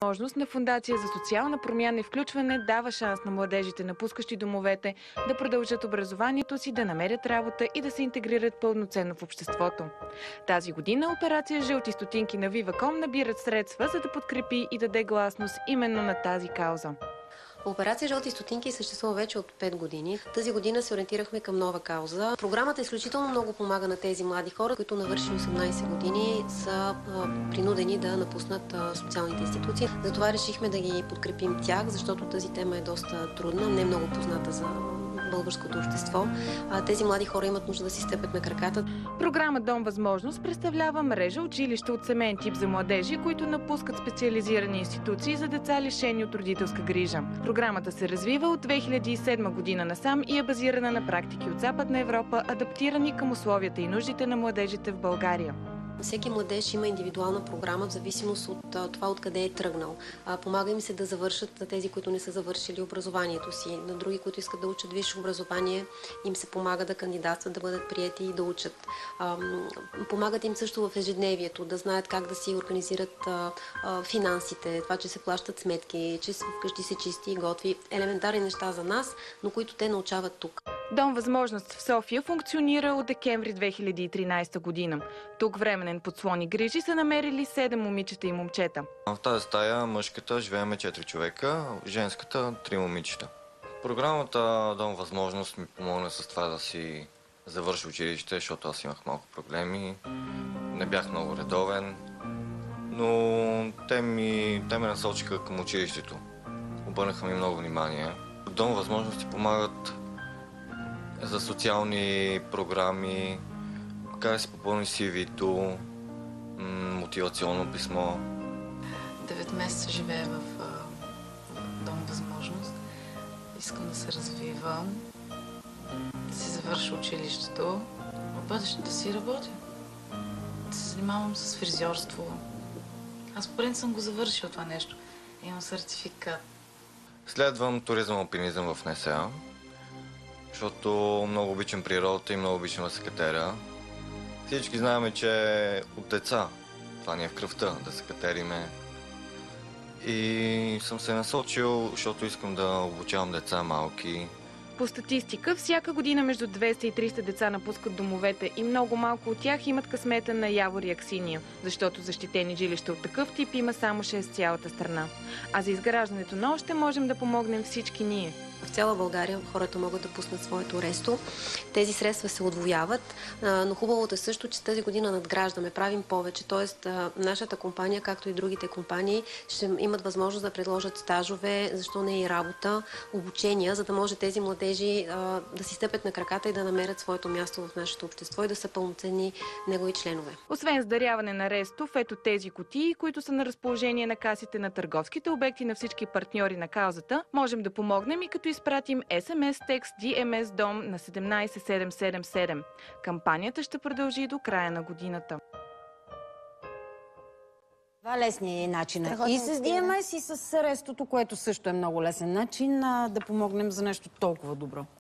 Възможност на Фондация за социална промяна и включване дава шанс на младежите, напускащи домовете, да продължат образованието си, да намерят работа и да се интегрират пълноценно в обществото. Тази година операция Жълти стотинки на Viva.com набират средства, за да подкрепи и даде гласност именно на тази кауза. Операция Жълти стотинки съществува вече от 5 години. Тази година се ориентирахме към нова кауза. Програмата изключително много помага на тези млади хора, които навършили 18 години са принудени да напуснат социалните институции. Затова решихме да ги подкрепим тях, защото тази тема е доста трудна, не много позната за българското общество. Тези млади хора имат нужда да си стъпят на краката. Програма Дом Възможност представлява мрежа училища от семейен тип за младежи, които напускат специализирани институции за деца, лишени от родителска грижа. Програмата се развива от 2007 година насам и е базирана на практики от Западна Европа, адаптирани към условията и нуждите на младежите в България. Всеки младеж има индивидуална програма в зависимост от това откъде е тръгнал. Помага им се да завършат на тези, които не са завършили образованието си. На други, които искат да учат висше образование, им се помага да кандидатстват, да бъдат приети и да учат. Помагат им също в ежедневието, да знаят как да си организират финансите, това, че се плащат сметки, че вкъщи се чисти и готви. Елементарни неща за нас, но които те научават тук. Дом Възможност в София функционира от декември 2013 година. Тук временен подслон и грижи са намерили 7 момичета и момчета. В тази стая мъжката живееме 4 човека, женската 3 момичета. Програмата Дом Възможност ми помогна с това да си завърши училище, защото аз имах малко проблеми, не бях много редовен, но те ме насочиха към училището. Обърнаха ми много внимание. Дом Възможности помагат за социални програми, как да се попълни CV-то, мотивационно писмо. 9 месеца живея в Дом Възможност. Искам да се развивам, да си завърша училището, в бъдеще да си работя. Да се занимавам с фризьорство. Аз по принцип съм го завършил това нещо. Имам сертификат. Следвам туризъм, алпинизъм в НСА, защото много обичам природата и много обичам да се катеря. Всички знаем, че от деца това ни е в кръвта, да се катериме. И съм се насочил, защото искам да обучавам деца малки. По статистика, всяка година между 200 и 300 деца напускат домовете и много малко от тях имат късмета на Явор и Аксиния, защото защитени жилища от такъв тип има само 6 в цялата страна. А за изграждането на още можем да помогнем всички ние. В цяла България хората могат да пуснат своето ресто. Тези средства се удвояват, но хубавото е също, че тази година надграждаме, правим повече. Тоест, нашата компания, както и другите компании, ще имат възможност да предложат стажове, защо не и работа, обучения, за да може тези младежи да си стъпят на краката и да намерят своето място в нашето общество и да са пълноценни негови членове. Освен с даряване на ресто, ето тези кутии, които са на разположение на касите на търговските обекти на всички партньори на каузата, можем да помогнем и като изпратим SMS текст DMS Дом на 17777. Кампанията ще продължи до края на годината. Това лесният е начин. И с DMS, и с рестото, което също е много лесен начин да помогнем за нещо толкова добро.